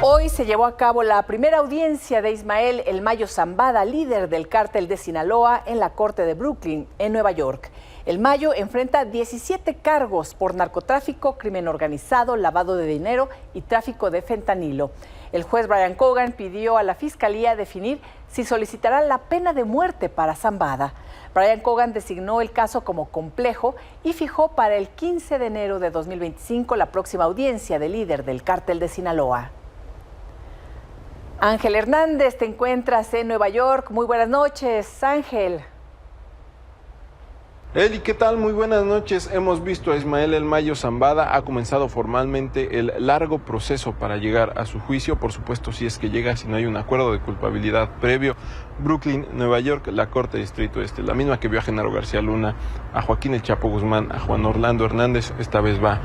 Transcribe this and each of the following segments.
Hoy se llevó a cabo la primera audiencia de Ismael El Mayo Zambada, líder del cártel de Sinaloa, en la corte de Brooklyn, en Nueva York. El Mayo enfrenta 17 cargos por narcotráfico, crimen organizado, lavado de dinero y tráfico de fentanilo. El juez Brian Cogan pidió a la Fiscalía definir si solicitará la pena de muerte para Zambada. Brian Cogan designó el caso como complejo y fijó para el 15 de enero de 2025 la próxima audiencia del líder del cártel de Sinaloa. Ángel Hernández, te encuentras en Nueva York. Muy buenas noches, Ángel. Eli, ¿qué tal? Muy buenas noches. Hemos visto a Ismael El Mayo Zambada. Ha comenzado formalmente el largo proceso para llegar a su juicio. Por supuesto, si es que llega, si no hay un acuerdo de culpabilidad previo. Brooklyn, Nueva York, la Corte de Distrito Este, la misma que vio a Genaro García Luna, a Joaquín El Chapo Guzmán, a Juan Orlando Hernández, esta vez va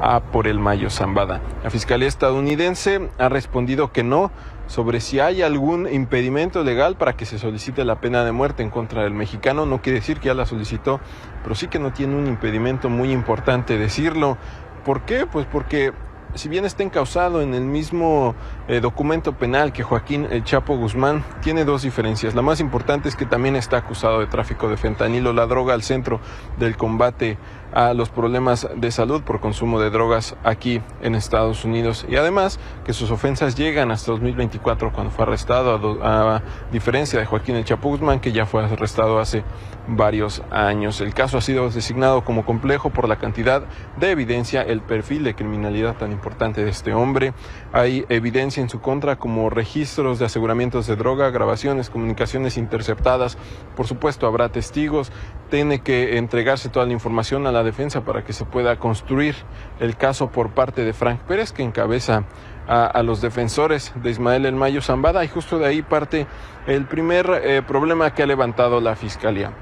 a por El Mayo Zambada. La Fiscalía estadounidense ha respondido que no sobre si hay algún impedimento legal para que se solicite la pena de muerte en contra del mexicano. No quiere decir que ya la solicitó, pero sí que no tiene un impedimento, muy importante decirlo. ¿Por qué? Pues porque si bien está encausado en el mismo documento penal que Joaquín El Chapo Guzmán, tiene dos diferencias. La más importante es que también está acusado de tráfico de fentanilo, la droga al centro del combate a los problemas de salud por consumo de drogas aquí en Estados Unidos. Y además que sus ofensas llegan hasta 2024, cuando fue arrestado, a diferencia de Joaquín El Chapo Guzmán, que ya fue arrestado hace varios años. El caso ha sido designado como complejo por la cantidad de evidencia, el perfil de criminalidad tan importante de este hombre. Hay evidencia en su contra como registros de aseguramientos de droga, grabaciones, comunicaciones interceptadas. Por supuesto, habrá testigos. Tiene que entregarse toda la información a la defensa para que se pueda construir el caso por parte de Frank Pérez, que encabeza a los defensores de Ismael El Mayo Zambada, y justo de ahí parte el primer problema que ha levantado la Fiscalía.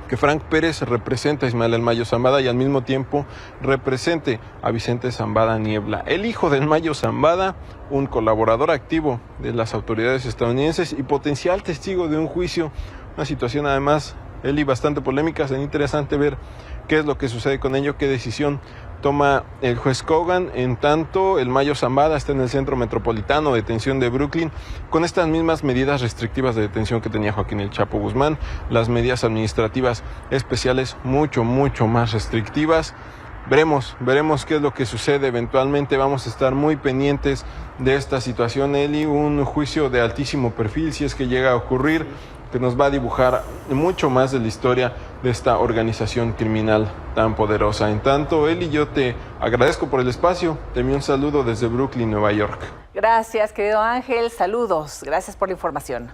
Que Frank Pérez representa a Ismael El Mayo Zambada y al mismo tiempo represente a Vicente Zambada Niebla, el hijo del Mayo Zambada, un colaborador activo de las autoridades estadounidenses y potencial testigo de un juicio. Una situación además, Eli, bastante polémica. Será interesante ver qué es lo que sucede con ello, qué decisión toma el juez Cogan. En tanto, El Mayo Zambada está en el centro metropolitano de detención de Brooklyn con estas mismas medidas restrictivas de detención que tenía Joaquín El Chapo Guzmán, las medidas administrativas especiales mucho más restrictivas. Veremos qué es lo que sucede. Eventualmente vamos a estar muy pendientes de esta situación, Eli. Un juicio de altísimo perfil, si es que llega a ocurrir, que nos va a dibujar mucho más de la historia de esta organización criminal tan poderosa. En tanto, Eli, yo te agradezco por el espacio. Te envío un saludo desde Brooklyn, Nueva York. Gracias, querido Ángel. Saludos. Gracias por la información.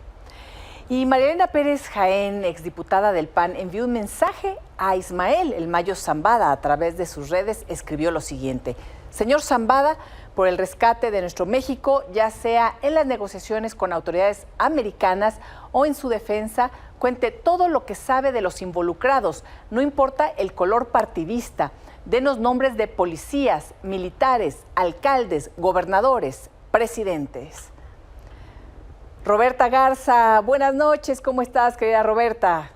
Y María Elena Pérez Jaén, exdiputada del PAN, envió un mensaje a Ismael El Mayo Zambada a través de sus redes. Escribió lo siguiente: señor Zambada, por el rescate de nuestro México, ya sea en las negociaciones con autoridades americanas o en su defensa, cuente todo lo que sabe de los involucrados, no importa el color partidista. Denos nombres de policías, militares, alcaldes, gobernadores, presidentes. Roberta Garza, buenas noches, ¿cómo estás, querida Roberta?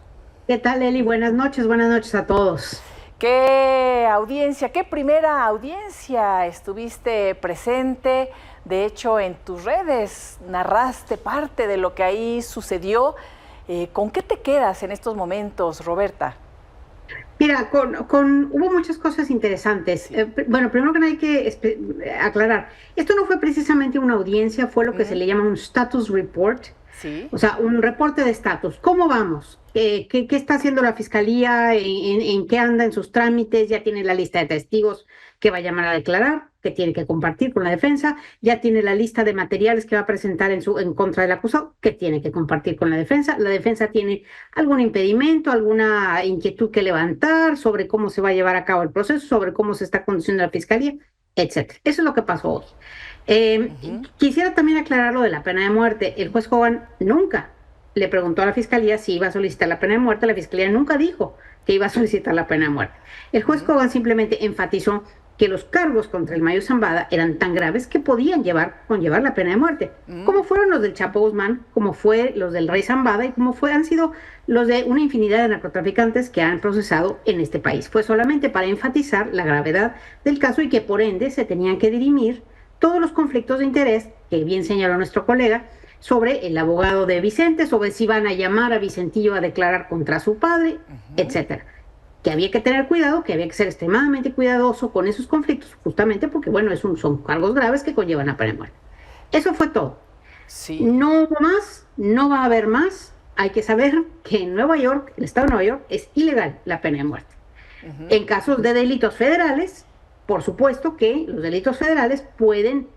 ¿Qué tal, Eli? Buenas noches a todos. ¿Qué audiencia, qué primera audiencia estuviste presente? De hecho, en tus redes narraste parte de lo que ahí sucedió. ¿Con qué te quedas en estos momentos, Roberta? Mira, hubo muchas cosas interesantes. Bueno, primero que nada hay que aclarar, esto no fue precisamente una audiencia, fue lo que se le llama un status report. Sí. O sea, un reporte de estatus. ¿Cómo vamos? ¿Qué está haciendo la Fiscalía? ¿En qué anda en sus trámites? Ya tiene la lista de testigos que va a llamar a declarar, que tiene que compartir con la defensa. Ya tiene la lista de materiales que va a presentar en contra del acusado, que tiene que compartir con la defensa. La defensa tiene algún impedimento, alguna inquietud que levantar sobre cómo se va a llevar a cabo el proceso, sobre cómo se está conduciendo la Fiscalía, etc. Eso es lo que pasó hoy. Quisiera también aclarar lo de la pena de muerte. El juez Cogan nunca le preguntó a la Fiscalía si iba a solicitar la pena de muerte. La Fiscalía nunca dijo que iba a solicitar la pena de muerte. El juez Cogan simplemente enfatizó que los cargos contra el Mayo Zambada eran tan graves que podían conllevar la pena de muerte, como fueron los del Chapo Guzmán, como fue los del Rey Zambada y como han sido los de una infinidad de narcotraficantes que han procesado en este país. Fue solamente para enfatizar la gravedad del caso y que por ende se tenían que dirimir todos los conflictos de interés que bien señaló nuestro colega sobre el abogado de Vicente, sobre si van a llamar a Vicentillo a declarar contra su padre, etcétera. Que había que tener cuidado, que había que ser extremadamente cuidadoso con esos conflictos, justamente porque, bueno, son cargos graves que conllevan a pena de muerte. Eso fue todo. Sí. No hubo más, no va a haber más. Hay que saber que en Nueva York, el estado de Nueva York, es ilegal la pena de muerte. En casos de delitos federales, por supuesto que los delitos federales pueden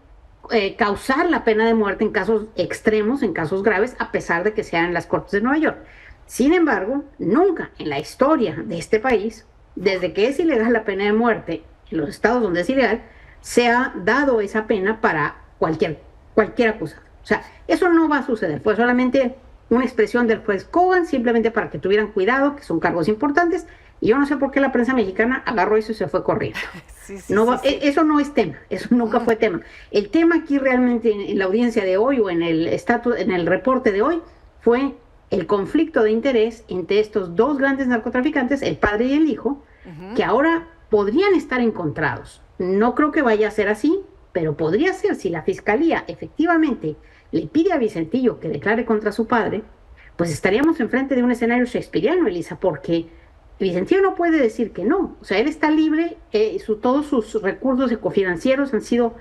causar la pena de muerte en casos extremos, en casos graves, a pesar de que sean en las Cortes de Nueva York. Sin embargo, nunca en la historia de este país, desde que es ilegal la pena de muerte en los estados donde es ilegal, se ha dado esa pena para cualquier acusado. O sea, eso no va a suceder. Fue solamente una expresión del juez Cogan, simplemente para que tuvieran cuidado, que son cargos importantes, y yo no sé por qué la prensa mexicana agarró eso y se fue corriendo. Eso no es tema, eso nunca fue tema. El tema aquí realmente en la audiencia de hoy o en el reporte de hoy fue el conflicto de interés entre estos dos grandes narcotraficantes, el padre y el hijo, que ahora podrían estar encontrados. No creo que vaya a ser así, pero podría ser si la fiscalía efectivamente le pide a Vicentillo que declare contra su padre, pues estaríamos enfrente de un escenario shakespeariano, Elisa, porque Vicentillo no puede decir que no. O sea, él está libre, todos sus recursos ecofinancieros han sido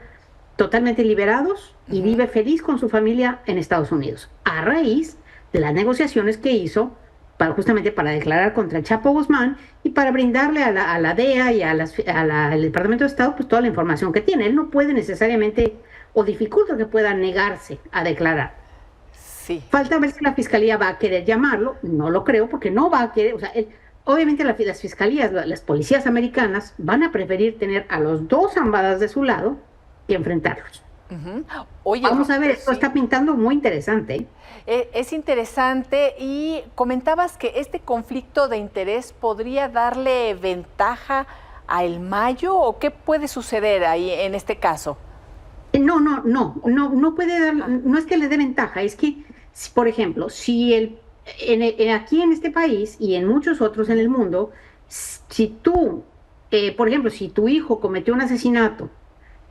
totalmente liberados y vive feliz con su familia en Estados Unidos, a raíz de las negociaciones que hizo justamente para declarar contra el Chapo Guzmán y para brindarle a la DEA y al Departamento de Estado pues toda la información que tiene. Él no puede necesariamente, o dificulta que pueda negarse a declarar. Sí. Falta ver si la fiscalía va a querer llamarlo, no lo creo, porque no va a querer, o sea, obviamente las fiscalías, las policías americanas van a preferir tener a los dos Zambadas de su lado que enfrentarlos. Oye, vamos a ver, esto está pintando muy interesante. Es interesante, y comentabas que este conflicto de interés podría darle ventaja a El Mayo, ¿o qué puede suceder ahí en este caso? No puede dar, no es que le dé ventaja, es que, por ejemplo, si aquí en este país y en muchos otros en el mundo, si tú, por ejemplo, si tu hijo cometió un asesinato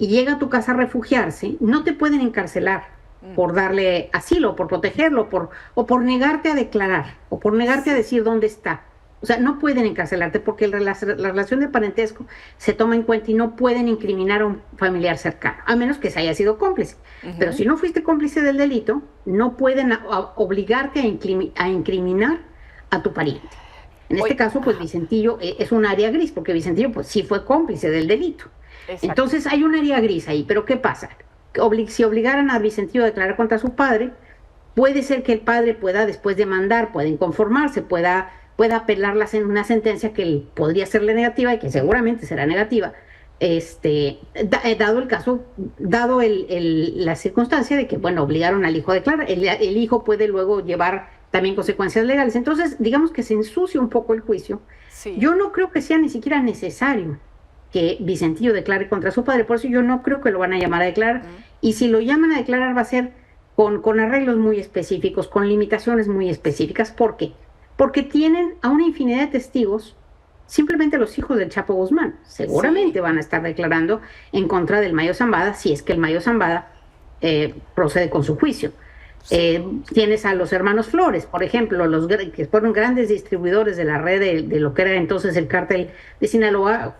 y llega a tu casa a refugiarse, no te pueden encarcelar por darle asilo, por protegerlo, o por negarte a declarar, o por negarte a decir dónde está. O sea, no pueden encarcelarte porque la relación de parentesco se toma en cuenta y no pueden incriminar a un familiar cercano, a menos que se haya sido cómplice. Pero si no fuiste cómplice del delito, no pueden obligarte a incriminar a tu pariente. En este caso, pues Vicentillo es un área gris, porque Vicentillo pues sí fue cómplice del delito. Exacto. Entonces hay un área gris ahí, pero ¿qué pasa? Si obligaran a Vicentillo a declarar contra su padre, puede ser que el padre pueda después demandar, pueda inconformarse, pueda apelar una sentencia que podría serle negativa y que seguramente será negativa, dado el caso, dado la circunstancia de que, bueno, obligaron al hijo a declarar, el hijo puede luego llevar también consecuencias legales. Entonces, digamos que se ensucia un poco el juicio. Sí. Yo no creo que sea ni siquiera necesario que Vicentillo declare contra su padre, por eso yo no creo que lo van a llamar a declarar, y si lo llaman a declarar va a ser con arreglos muy específicos, con limitaciones muy específicas. ¿Por qué? Porque tienen a una infinidad de testigos, simplemente los hijos del Chapo Guzmán. Seguramente van a estar declarando en contra del Mayo Zambada, si es que el Mayo Zambada procede con su juicio. Tienes a los hermanos Flores, por ejemplo, que fueron grandes distribuidores de la red de lo que era entonces el cártel de Sinaloa,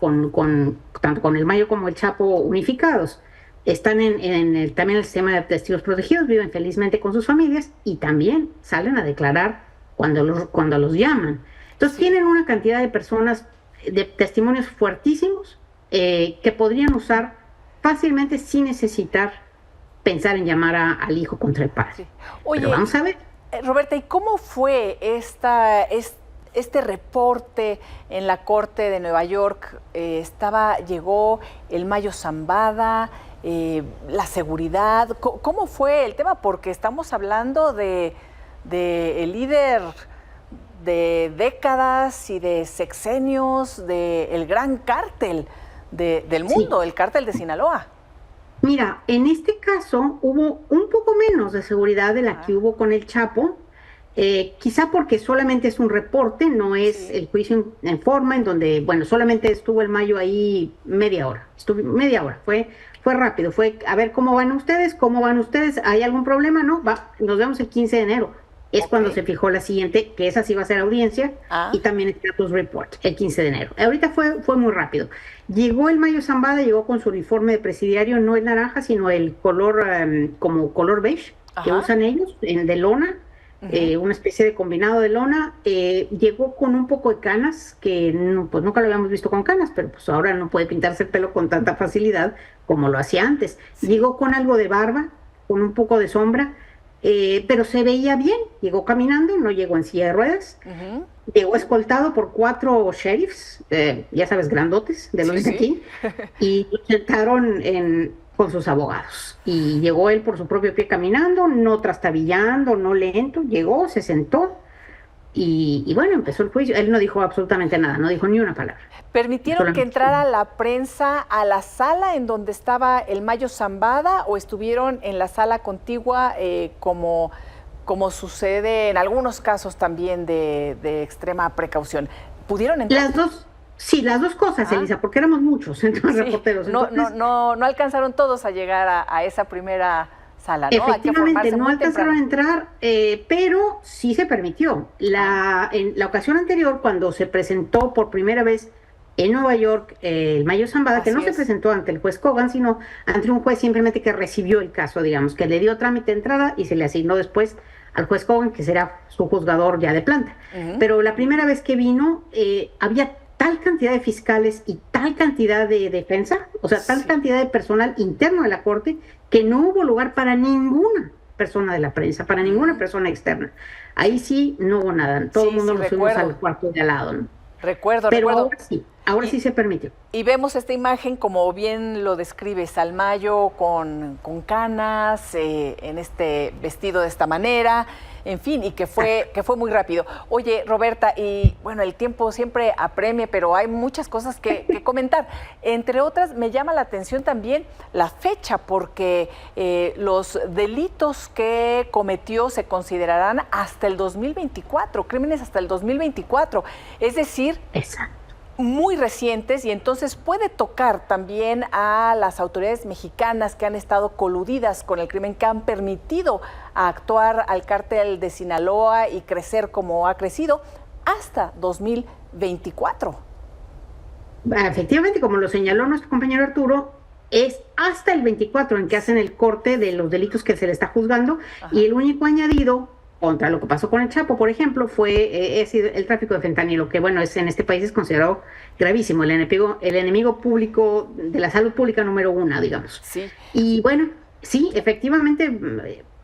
tanto con el Mayo como el Chapo unificados. Están también en el sistema de testigos protegidos, viven felizmente con sus familias y también salen a declarar cuando los llaman. Entonces tienen una cantidad de personas, de testimonios fuertísimos que podrían usar fácilmente sin necesitar pensar en llamar al hijo contra el padre. Sí. Oye, pero vamos a ver. Roberta, ¿y cómo fue este reporte en la Corte de Nueva York? Llegó el Mayo Zambada, la seguridad. ¿Cómo fue el tema? Porque estamos hablando de el líder de décadas y de sexenios del gran cártel del mundo, el cártel de Sinaloa. Mira, en este caso hubo un poco menos de seguridad de la que hubo con el Chapo, quizá porque solamente es un reporte, no es el juicio en forma, en donde, bueno, solamente estuvo el Mayo ahí media hora, fue fue rápido, fue a ver cómo van ustedes, ¿hay algún problema? No, nos vemos el 15 de enero. Es cuando se fijó la siguiente, que esa sí va a ser audiencia, y también status report, el 15 de enero. Ahorita fue muy rápido. Llegó el Mayo Zambada, llegó con su uniforme de presidiario, no el naranja, sino el color, como color beige, que usan ellos, de lona, una especie de combinado de lona. Llegó con un poco de canas, que pues nunca lo habíamos visto con canas, pero pues ahora no puede pintarse el pelo con tanta facilidad como lo hacía antes. Llegó con algo de barba, con un poco de sombra, pero se veía bien. Llegó caminando, no llegó en silla de ruedas. Llegó escoltado por 4 sheriffs, ya sabes, grandotes, de los de aquí, y lo sentaron con sus abogados. Y llegó él por su propio pie caminando, no trastabillando, no lento. Llegó, se sentó y bueno, empezó el juicio. Él no dijo absolutamente nada, no dijo ni una palabra. ¿Permitieron que entrara la prensa a la sala en donde estaba el Mayo Zambada o estuvieron en la sala contigua como sucede en algunos casos también de extrema precaución? ¿Pudieron entrar? Las dos. Sí, las dos cosas, Elisa, porque éramos muchos entonces, reporteros. Entonces, no alcanzaron todos a llegar a esa primera sala, ¿no? Efectivamente, no alcanzaron a entrar, pero sí se permitió. En la ocasión anterior, cuando se presentó por primera vez en Nueva York el Mayo Zambada, que no se presentó ante el juez Kogan, sino ante un juez simplemente que recibió el caso, digamos, que le dio trámite de entrada y se le asignó después al juez Kogan, que será su juzgador ya de planta. Pero la primera vez que vino, había tal cantidad de fiscales y tal cantidad de defensa, o sea, tal cantidad de personal interno de la Corte, que no hubo lugar para ninguna persona de la prensa, para ninguna persona externa. Ahí sí no hubo nada, todo el mundo nos fuimos al cuarto de al lado, ¿no? Recuerdo. Ahora sí se permitió. Y vemos esta imagen, como bien lo describes, al Mayo con canas, en este vestido de esta manera, en fin, y que fue muy rápido. Oye, Roberta, y bueno, el tiempo siempre apremia, pero hay muchas cosas que comentar. Entre otras, me llama la atención también la fecha, porque los delitos que cometió se considerarán hasta el 2024, crímenes hasta el 2024. Es decir, muy recientes, y entonces puede tocar también a las autoridades mexicanas que han estado coludidas con el crimen, que han permitido actuar al cártel de Sinaloa y crecer como ha crecido hasta 2024. Efectivamente, como lo señaló nuestro compañero Arturo, es hasta el 24 en que hacen el corte de los delitos que se le está juzgando. Y el único añadido contra lo que pasó con el Chapo, por ejemplo, fue el tráfico de fentanilo, que bueno, en este país es considerado gravísimo, el enemigo público de la salud pública número 1, digamos. Y bueno, sí, efectivamente,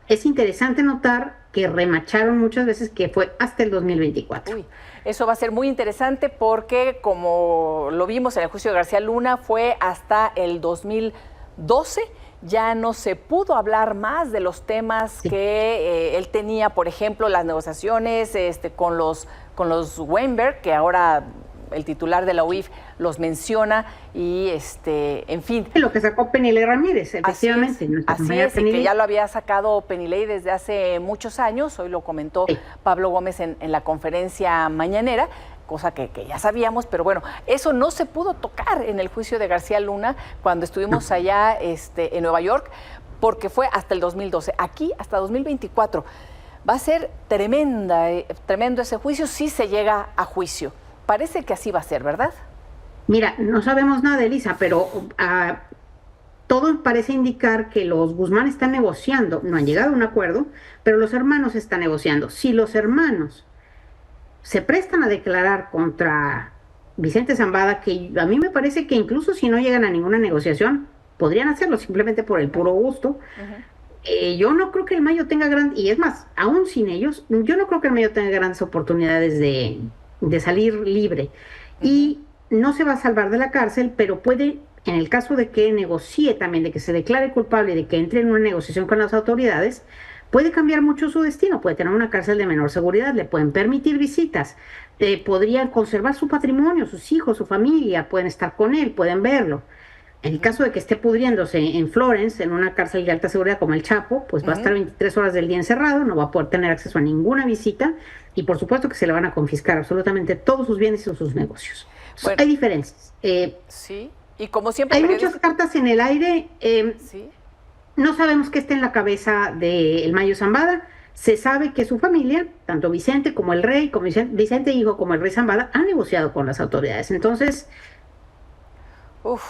es interesante notar que remacharon muchas veces que fue hasta el 2024. Eso va a ser muy interesante porque, como lo vimos en el juicio de García Luna, fue hasta el 2012. Ya no se pudo hablar más de los temas que él tenía, por ejemplo, las negociaciones con los Weinberg, que ahora el titular de la UIF los menciona, y en fin. Lo que sacó Penilei Ramírez, efectivamente. Así es, y que ya lo había sacado Penilei desde hace muchos años, hoy lo comentó Pablo Gómez en la conferencia mañanera, cosa que ya sabíamos, pero bueno, eso no se pudo tocar en el juicio de García Luna cuando estuvimos allá en Nueva York, porque fue hasta el 2012. Aquí hasta 2024. Va a ser tremendo ese juicio si se llega a juicio. Parece que así va a ser, ¿verdad? Mira, no sabemos nada, Elisa, pero todo parece indicar que los Guzmán están negociando. No han llegado a un acuerdo, pero los hermanos están negociando. Si los hermanos se prestan a declarar contra Vicente Zambada, que a mí me parece que incluso si no llegan a ninguna negociación, podrían hacerlo simplemente por el puro gusto. Yo no creo que el Mayo tenga y es más, aún sin ellos, yo no creo que el Mayo tenga grandes oportunidades de salir libre. Y no se va a salvar de la cárcel, pero puede, en el caso de que negocie también, de que se declare culpable y de que entre en una negociación con las autoridades, puede cambiar mucho su destino. Puede tener una cárcel de menor seguridad, le pueden permitir visitas, podrían conservar su patrimonio, sus hijos, su familia, pueden estar con él, pueden verlo. En el caso de que esté pudriéndose en Florence, en una cárcel de alta seguridad como el Chapo, pues va a estar 23 horas del día encerrado, no va a poder tener acceso a ninguna visita, y por supuesto que se le van a confiscar absolutamente todos sus bienes y sus negocios. Bueno, hay diferencias. Y como siempre... Hay muchas cartas en el aire. Sí. No sabemos qué está en la cabeza del Mayo Zambada. Se sabe que su familia, tanto Vicente como el rey, como Vicente hijo como el rey Zambada, han negociado con las autoridades. Entonces,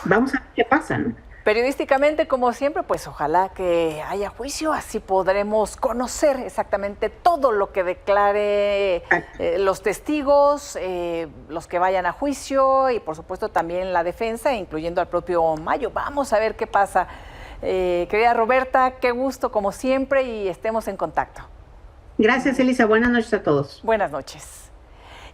vamos a ver qué pasa, ¿no? Periodísticamente, como siempre, pues ojalá que haya juicio, así podremos conocer exactamente todo lo que declare los testigos, los que vayan a juicio y por supuesto también la defensa, incluyendo al propio Mayo. Vamos a ver qué pasa. Querida Roberta, qué gusto como siempre y estemos en contacto. Gracias, Elisa. Buenas noches a todos. Buenas noches.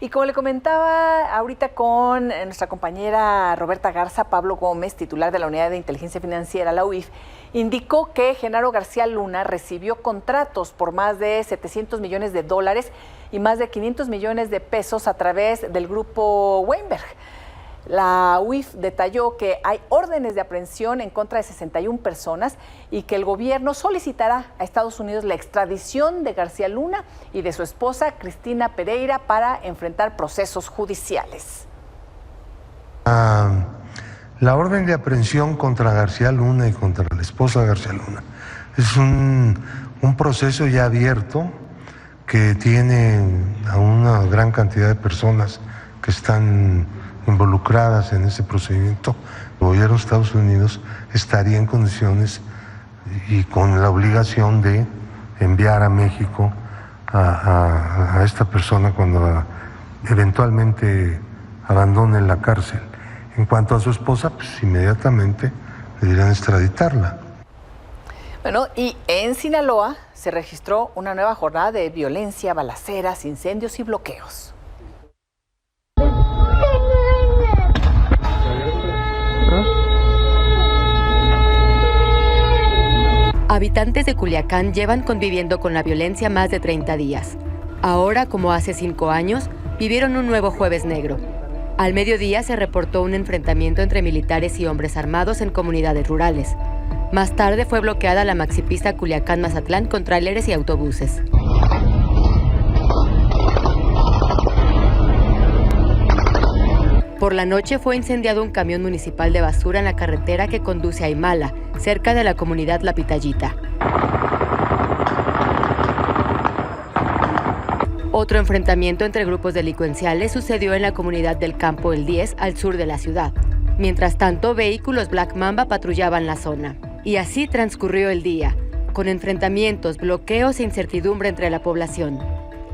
Y como le comentaba ahorita con nuestra compañera Roberta Garza, Pablo Gómez, titular de la Unidad de Inteligencia Financiera, la UIF, indicó que Genaro García Luna recibió contratos por más de 700 millones de dólares y más de 500 millones de pesos a través del grupo Weinberg. La UIF detalló que hay órdenes de aprehensión en contra de 61 personas y que el gobierno solicitará a Estados Unidos la extradición de García Luna y de su esposa Cristina Pereira para enfrentar procesos judiciales. La orden de aprehensión contra García Luna y contra la esposa de García Luna es un proceso ya abierto que tiene a una gran cantidad de personas que están involucradas en ese procedimiento. El gobierno de Estados Unidos estaría en condiciones y con la obligación de enviar a México a esta persona cuando eventualmente abandone la cárcel. En cuanto a su esposa, pues inmediatamente deberían extraditarla. Bueno, y en Sinaloa se registró una nueva jornada de violencia, balaceras, incendios y bloqueos. Habitantes de Culiacán llevan conviviendo con la violencia más de 30 días. Ahora, como hace 5 años, vivieron un nuevo Jueves Negro. Al mediodía se reportó un enfrentamiento entre militares y hombres armados en comunidades rurales. Más tarde fue bloqueada la maxipista Culiacán-Mazatlán con tráileres y autobuses. Por la noche fue incendiado un camión municipal de basura en la carretera que conduce a Aymala, cerca de la comunidad La Pitayita. Otro enfrentamiento entre grupos delincuenciales sucedió en la comunidad del Campo El 10, al sur de la ciudad. Mientras tanto, vehículos Black Mamba patrullaban la zona. Y así transcurrió el día, con enfrentamientos, bloqueos e incertidumbre entre la población.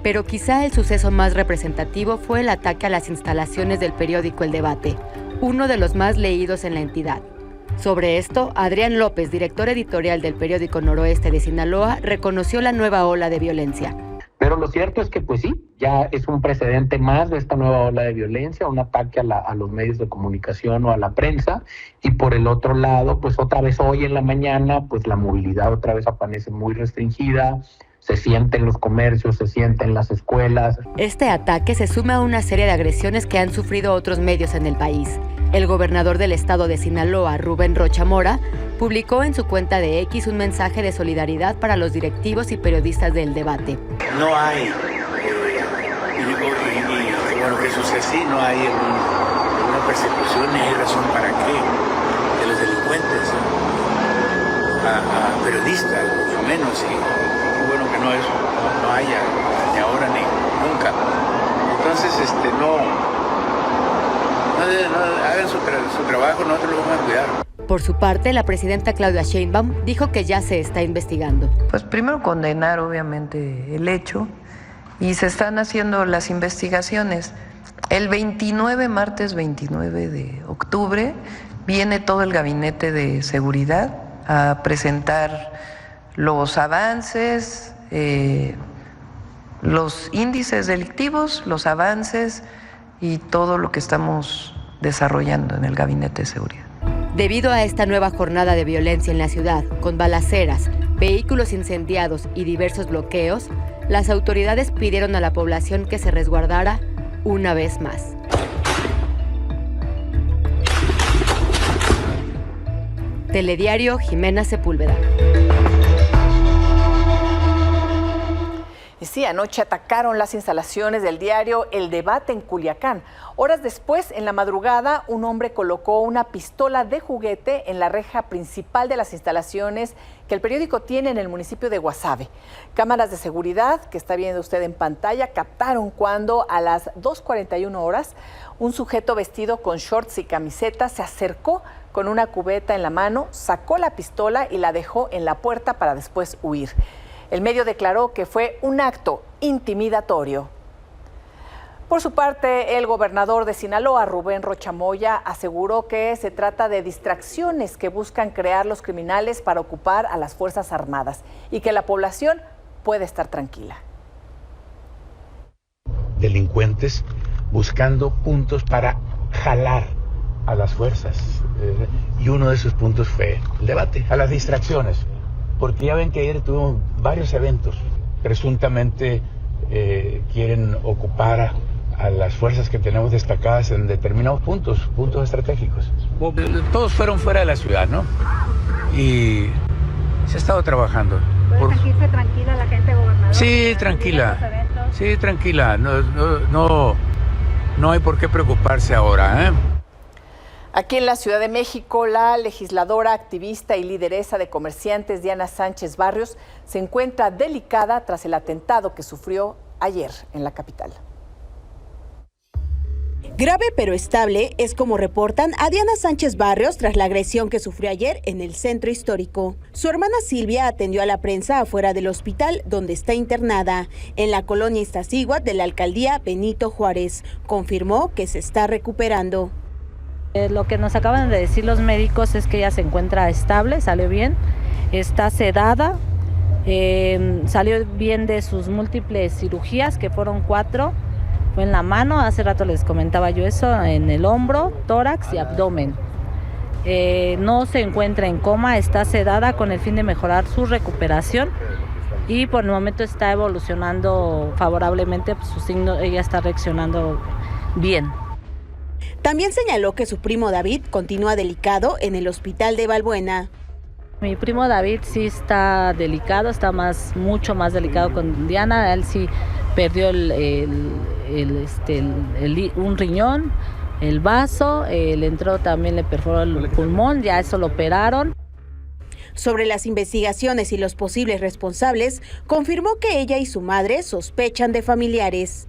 Pero quizá el suceso más representativo fue el ataque a las instalaciones del periódico El Debate, uno de los más leídos en la entidad. Sobre esto, Adrián López, director editorial del periódico Noroeste de Sinaloa, reconoció la nueva ola de violencia. Pero lo cierto es que, pues sí, ya es un precedente más de esta nueva ola de violencia, un ataque a los medios de comunicación o a la prensa. Y por el otro lado, pues otra vez hoy en la mañana, pues la movilidad otra vez aparece muy restringida. Se siente en los comercios, se siente en las escuelas. Este ataque se suma a una serie de agresiones que han sufrido otros medios en el país. El gobernador del estado de Sinaloa, Rubén Rocha Mora, publicó en su cuenta de X un mensaje de solidaridad para los directivos y periodistas del Debate. No hay, bueno, que sucede así, no hay alguna persecución ni hay razón para qué de los delincuentes a periodistas, mucho menos, y bueno que no haya ni ahora ni nunca. Entonces, no hagan su trabajo, nosotros lo vamos a cuidar. Por su parte, la presidenta Claudia Sheinbaum dijo que ya se está investigando. Pues primero condenar obviamente el hecho y se están haciendo las investigaciones. El martes 29 de octubre, viene todo el gabinete de seguridad a presentar los avances, los índices delictivos, los avances y todo lo que estamos desarrollando en el gabinete de seguridad. Debido a esta nueva jornada de violencia en la ciudad, con balaceras, vehículos incendiados y diversos bloqueos, las autoridades pidieron a la población que se resguardara una vez más. Telediario, Jimena Sepúlveda. Y sí, anoche atacaron las instalaciones del diario El Debate en Culiacán. Horas después, en la madrugada, un hombre colocó una pistola de juguete en la reja principal de las instalaciones que el periódico tiene en el municipio de Guasave. Cámaras de seguridad, que está viendo usted en pantalla, captaron cuando a las 2:41 horas un sujeto vestido con shorts y camiseta se acercó con una cubeta en la mano, sacó la pistola y la dejó en la puerta para después huir. El medio declaró que fue un acto intimidatorio. Por su parte, el gobernador de Sinaloa, Rubén Rocha Moya, aseguró que se trata de distracciones que buscan crear los criminales para ocupar a las Fuerzas Armadas y que la población puede estar tranquila. Delincuentes buscando puntos para jalar a las fuerzas. Y uno de esos puntos fue el debate, a las distracciones. Porque ya ven que ayer tuvimos varios eventos. Presuntamente quieren ocupar a las fuerzas que tenemos destacadas en determinados puntos estratégicos. Todos fueron fuera de la ciudad, ¿no? Y se ha estado trabajando. ¿Puede sentirse tranquila la gente, gobernador? Sí, tranquila. Sí, tranquila. No hay por qué preocuparse ahora, ¿eh? Aquí en la Ciudad de México, la legisladora, activista y lideresa de comerciantes Diana Sánchez Barrios se encuentra delicada tras el atentado que sufrió ayer en la capital. Grave pero estable es como reportan a Diana Sánchez Barrios tras la agresión que sufrió ayer en el centro histórico. Su hermana Silvia atendió a la prensa afuera del hospital donde está internada, en la colonia Iztaccíhuatl de la alcaldía Benito Juárez. Confirmó que se está recuperando. Lo que nos acaban de decir los médicos es que ella se encuentra estable, salió bien, está sedada, salió bien de sus múltiples cirugías, que fueron 4. Fue en la mano, hace rato les comentaba yo eso, en el hombro, tórax y abdomen. No se encuentra en coma, está sedada con el fin de mejorar su recuperación y por el momento está evolucionando favorablemente, pues, su signo, ella está reaccionando bien. También señaló que su primo David continúa delicado en el hospital de Balbuena. Mi primo David sí está delicado, está mucho más delicado con Diana. Él sí perdió un riñón, el vaso, le entró también, le perforó el pulmón, ya eso lo operaron. Sobre las investigaciones y los posibles responsables, confirmó que ella y su madre sospechan de familiares.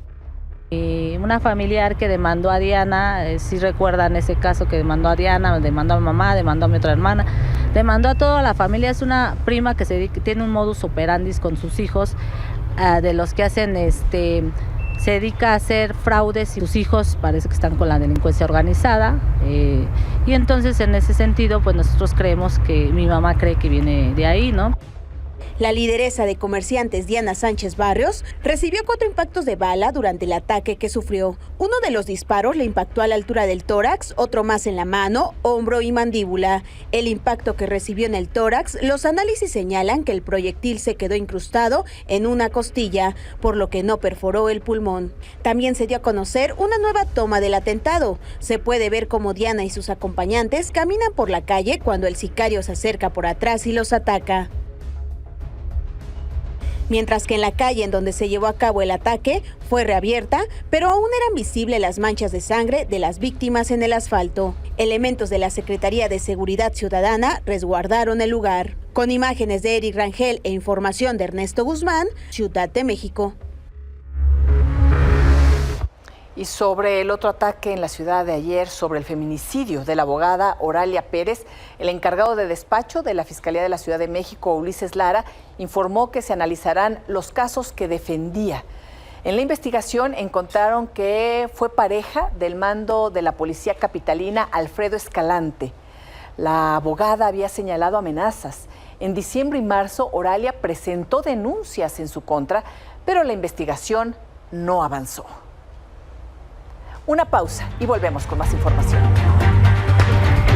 Una familiar que demandó a Diana, si recuerdan ese caso que demandó a Diana, demandó a mi mamá, demandó a mi otra hermana, demandó a toda la familia. Es una prima que tiene un modus operandi con sus hijos, de los que hacen, se dedica a hacer fraudes y sus hijos parece que están con la delincuencia organizada. Y entonces en ese sentido, pues nosotros creemos que mi mamá cree que viene de ahí, ¿no? La lideresa de comerciantes Diana Sánchez Barrios recibió 4 impactos de bala durante el ataque que sufrió. Uno de los disparos le impactó a la altura del tórax, otro más en la mano, hombro y mandíbula. El impacto que recibió en el tórax, los análisis señalan que el proyectil se quedó incrustado en una costilla, por lo que no perforó el pulmón. También se dio a conocer una nueva toma del atentado. Se puede ver cómo Diana y sus acompañantes caminan por la calle cuando el sicario se acerca por atrás y los ataca. Mientras que en la calle en donde se llevó a cabo el ataque fue reabierta, pero aún eran visibles las manchas de sangre de las víctimas en el asfalto. Elementos de la Secretaría de Seguridad Ciudadana resguardaron el lugar. Con imágenes de Eric Rangel e información de Ernesto Guzmán, Ciudad de México. Y sobre el otro ataque en la ciudad de ayer, sobre el feminicidio de la abogada Oralia Pérez, el encargado de despacho de la Fiscalía de la Ciudad de México, Ulises Lara, informó que se analizarán los casos que defendía. En la investigación encontraron que fue pareja del mando de la policía capitalina, Alfredo Escalante. La abogada había señalado amenazas. En diciembre y marzo, Oralia presentó denuncias en su contra, pero la investigación no avanzó. Una pausa y volvemos con más información.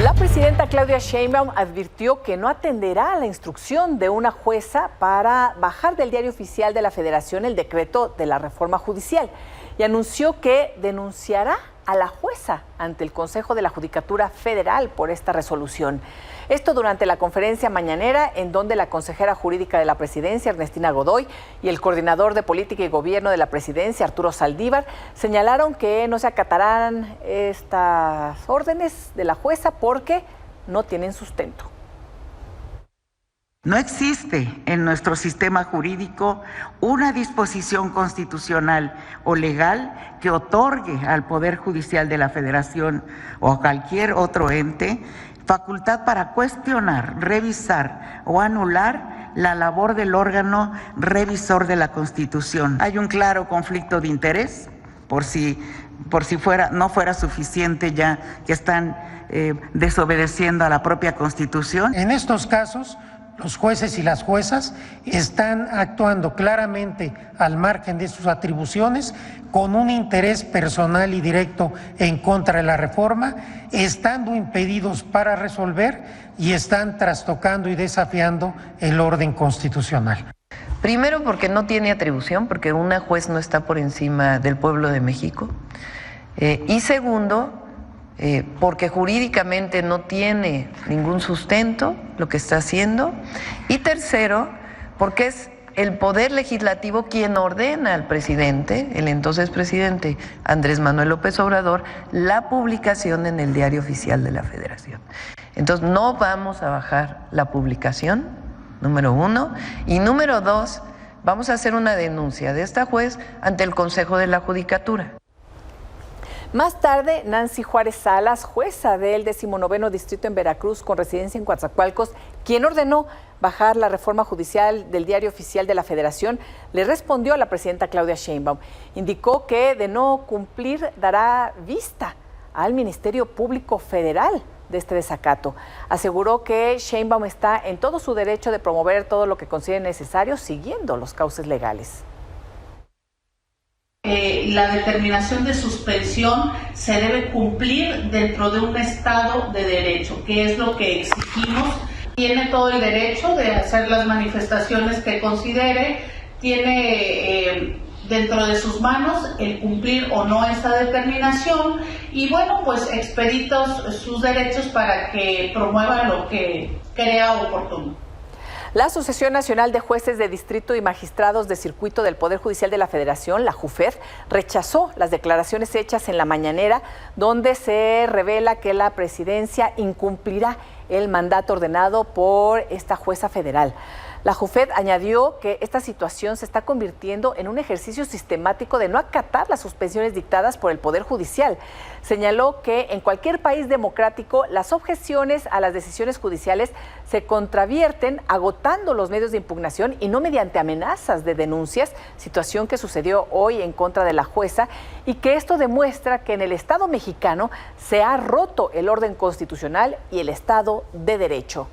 La presidenta Claudia Sheinbaum advirtió que no atenderá a la instrucción de una jueza para bajar del Diario Oficial de la Federación el decreto de la reforma judicial. y anunció que denunciará a la jueza ante el Consejo de la Judicatura Federal por esta resolución. Esto durante la conferencia mañanera en donde la consejera jurídica de la presidencia, Ernestina Godoy, y el coordinador de política y gobierno de la presidencia, Arturo Saldívar, señalaron que no se acatarán estas órdenes de la jueza porque no tienen sustento. No existe en nuestro sistema jurídico una disposición constitucional o legal que otorgue al Poder Judicial de la Federación o a cualquier otro ente facultad para cuestionar, revisar o anular la labor del órgano revisor de la Constitución. Hay un claro conflicto de interés, por si no fuera suficiente ya que están desobedeciendo a la propia Constitución. En estos casos, los jueces y las juezas están actuando claramente al margen de sus atribuciones, con un interés personal y directo en contra de la reforma, estando impedidos para resolver y están trastocando y desafiando el orden constitucional. Primero, porque no tiene atribución, porque una juez no está por encima del pueblo de México. Y segundo, porque jurídicamente no tiene ningún sustento lo que está haciendo. Y tercero, porque es el Poder Legislativo quien ordena al presidente, el entonces presidente Andrés Manuel López Obrador, la publicación en el Diario Oficial de la Federación. Entonces, no vamos a bajar la publicación, número uno. Y número dos, vamos a hacer una denuncia de esta juez ante el Consejo de la Judicatura. Más tarde, Nancy Juárez Salas, jueza del 19º Distrito en Veracruz con residencia en Coatzacoalcos, quien ordenó bajar la reforma judicial del Diario Oficial de la Federación, le respondió a la presidenta Claudia Sheinbaum. Indicó que de no cumplir dará vista al Ministerio Público Federal de este desacato. Aseguró que Sheinbaum está en todo su derecho de promover todo lo que considere necesario siguiendo los cauces legales. La determinación de suspensión se debe cumplir dentro de un Estado de Derecho, que es lo que exigimos. Tiene todo el derecho de hacer las manifestaciones que considere, tiene dentro de sus manos el cumplir o no esta determinación y bueno, pues expeditos sus derechos para que promueva lo que crea oportuno. La Asociación Nacional de Jueces de Distrito y Magistrados de Circuito del Poder Judicial de la Federación, la JUFED, rechazó las declaraciones hechas en la mañanera donde se revela que la presidencia incumplirá el mandato ordenado por esta jueza federal. La JUFED añadió que esta situación se está convirtiendo en un ejercicio sistemático de no acatar las suspensiones dictadas por el Poder Judicial. Señaló que en cualquier país democrático las objeciones a las decisiones judiciales se contravierten agotando los medios de impugnación y no mediante amenazas de denuncias, situación que sucedió hoy en contra de la jueza, y que esto demuestra que en el Estado mexicano se ha roto el orden constitucional y el Estado de Derecho.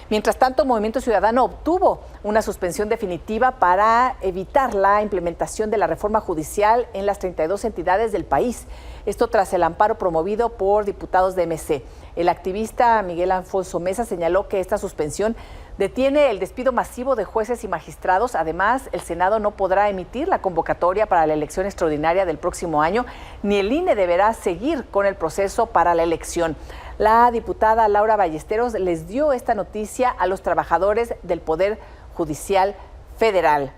Mientras tanto, Movimiento Ciudadano obtuvo una suspensión definitiva para evitar la implementación de la reforma judicial en las 32 entidades del país. Esto tras el amparo promovido por diputados de MC. El activista Miguel Alfonso Mesa señaló que esta suspensión detiene el despido masivo de jueces y magistrados. Además, el Senado no podrá emitir la convocatoria para la elección extraordinaria del próximo año, ni el INE deberá seguir con el proceso para la elección. La diputada Laura Ballesteros les dio esta noticia a los trabajadores del Poder Judicial Federal.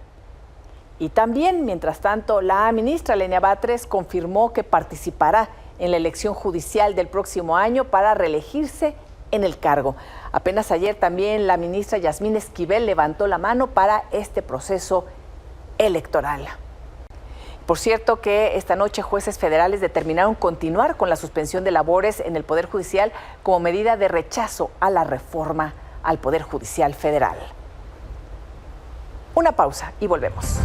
Y también, mientras tanto, la ministra Lenia Batres confirmó que participará en la elección judicial del próximo año para reelegirse en el cargo. Apenas ayer también la ministra Yasmín Esquivel levantó la mano para este proceso electoral. Por cierto que esta noche jueces federales determinaron continuar con la suspensión de labores en el Poder Judicial como medida de rechazo a la reforma al Poder Judicial Federal. Una pausa y volvemos.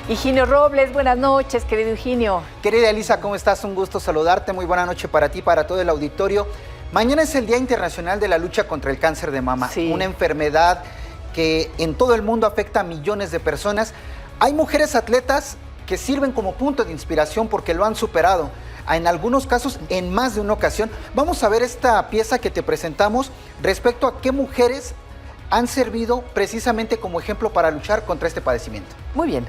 Higinio Robles, buenas noches, querido Higinio. Querida Elisa, ¿cómo estás? Un gusto saludarte. Muy buena noche para ti, para todo el auditorio. Mañana es el Día Internacional de la Lucha contra el Cáncer de Mama, sí, una enfermedad que en todo el mundo afecta a millones de personas. Hay mujeres atletas que sirven como punto de inspiración porque lo han superado, en algunos casos en más de una ocasión. Vamos a ver esta pieza que te presentamos respecto a qué mujeres han servido precisamente como ejemplo para luchar contra este padecimiento. Muy bien.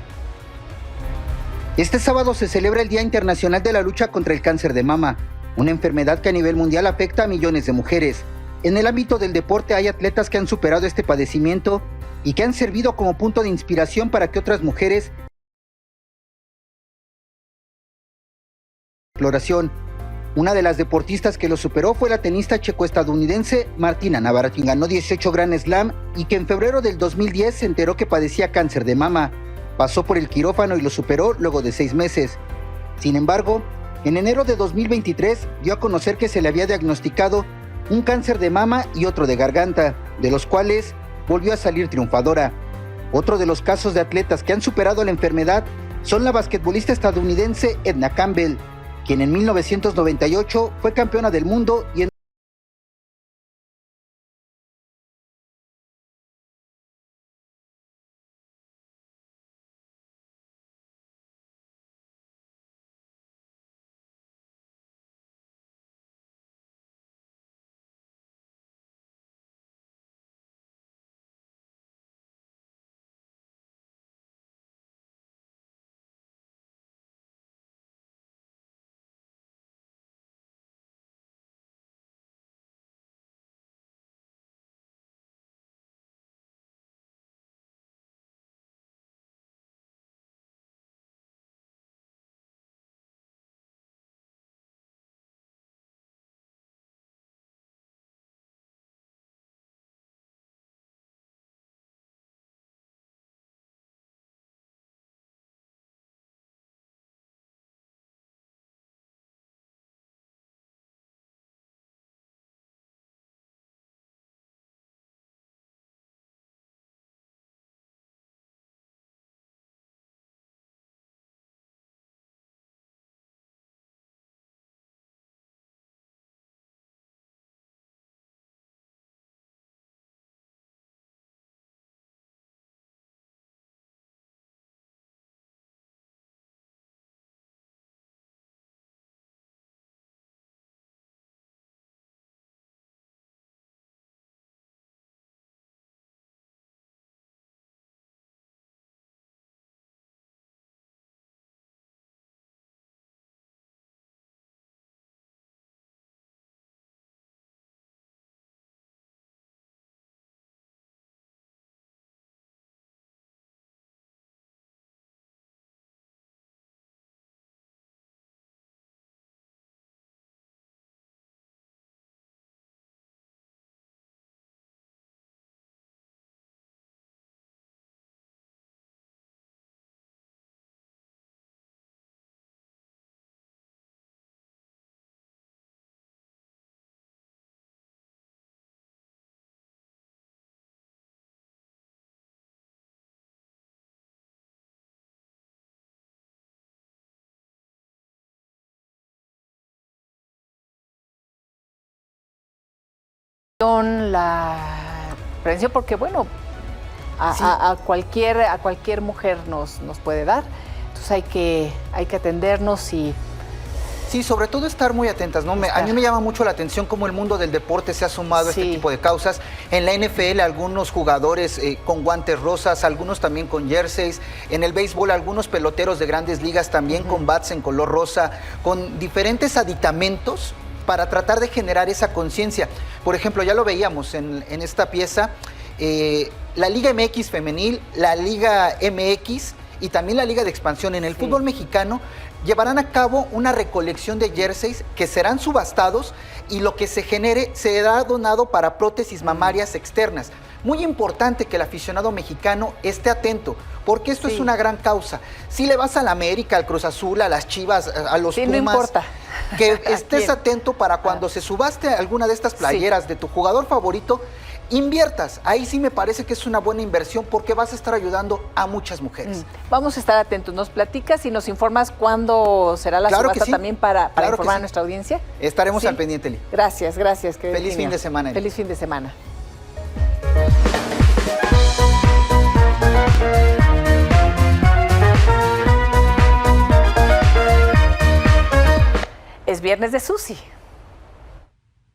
Este sábado se celebra el Día Internacional de la Lucha contra el Cáncer de Mama, una enfermedad que a nivel mundial afecta a millones de mujeres. En el ámbito del deporte hay atletas que han superado este padecimiento y que han servido como punto de inspiración para que otras mujeres exploración. Una de las deportistas que lo superó fue la tenista checo-estadounidense Martina Navratilova, quien ganó 18 Grand Slam y que en febrero del 2010 se enteró que padecía cáncer de mama. Pasó por el quirófano y lo superó luego de 6 meses. Sin embargo, en enero de 2023 dio a conocer que se le había diagnosticado un cáncer de mama y otro de garganta, de los cuales volvió a salir triunfadora. Otro de los casos de atletas que han superado la enfermedad son la basquetbolista estadounidense Edna Campbell, quien en 1998 fue campeona del mundo y en la prevención, porque bueno, a cualquier mujer nos puede dar, entonces hay que atendernos y sí, sobre todo estar muy atentas, ¿no? A mí me llama mucho la atención cómo el mundo del deporte se ha sumado a este tipo de causas. En la NFL algunos jugadores con guantes rosas, algunos también con jerseys. En el béisbol algunos peloteros de grandes ligas también con bats en color rosa, con diferentes aditamentos para tratar de generar esa conciencia. Por ejemplo, ya lo veíamos en esta pieza, la Liga MX femenil, la Liga MX y también la Liga de Expansión en el fútbol mexicano llevarán a cabo una recolección de jerseys que serán subastados y lo que se genere será donado para prótesis mamarias externas. Muy importante que el aficionado mexicano esté atento, porque esto es una gran causa. Si le vas a la América, al Cruz Azul, a las Chivas, a los Pumas, no importa. Que estés atento para cuando se subaste alguna de estas playeras de tu jugador favorito, inviertas. Ahí sí me parece que es una buena inversión porque vas a estar ayudando a muchas mujeres. Vamos a estar atentos. ¿Nos platicas y nos informas cuándo será la subasta también para informar a nuestra audiencia? Estaremos al pendiente, Eli. Gracias. Feliz fin de semana, Eli. Feliz fin de semana. Es viernes de Susi.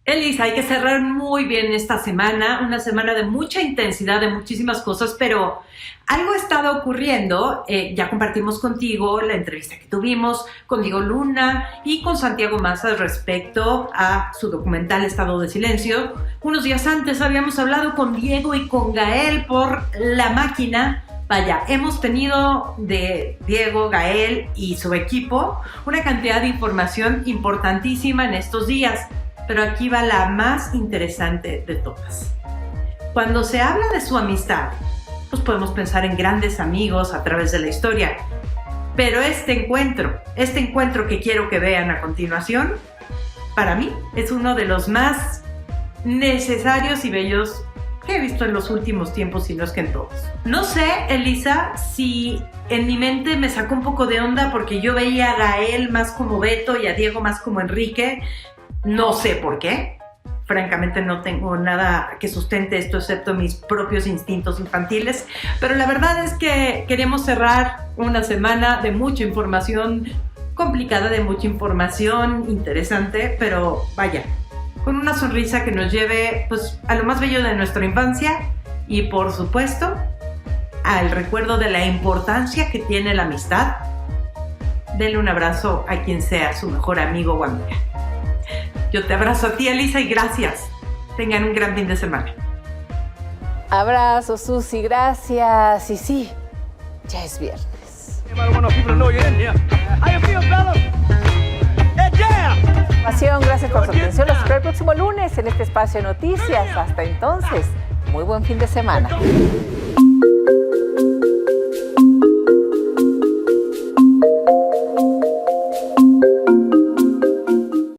Elisa, hay que cerrar muy bien esta semana, una semana de mucha intensidad, de muchísimas cosas, pero algo ha estado ocurriendo. Ya compartimos contigo la entrevista que tuvimos con Diego Luna y con Santiago Maza respecto a su documental Estado de Silencio. Unos días antes habíamos hablado con Diego y con Gael por La Máquina. Vaya, hemos tenido de Diego, Gael y su equipo una cantidad de información importantísima en estos días. Pero aquí va la más interesante de todas. Cuando se habla de su amistad, pues podemos pensar en grandes amigos a través de la historia. Pero este encuentro que quiero que vean a continuación, para mí es uno de los más necesarios y bellos que he visto en los últimos tiempos, si no es que en todos. No sé, Elisa, si en mi mente me sacó un poco de onda porque yo veía a Gael más como Beto y a Diego más como Enrique. No sé por qué. Francamente no tengo nada que sustente esto excepto mis propios instintos infantiles. Pero la verdad es que queremos cerrar una semana de mucha información complicada, de mucha información interesante, pero vaya, con una sonrisa que nos lleve pues, a lo más bello de nuestra infancia y por supuesto al recuerdo de la importancia que tiene la amistad. Denle un abrazo a quien sea su mejor amigo o amiga. Yo te abrazo a ti, Elisa, y gracias. Tengan un gran fin de semana. Abrazo, Susi, gracias. Y sí, ya es viernes. Gracias por su atención. Los espero el próximo lunes en este espacio de noticias. Hasta entonces, muy buen fin de semana.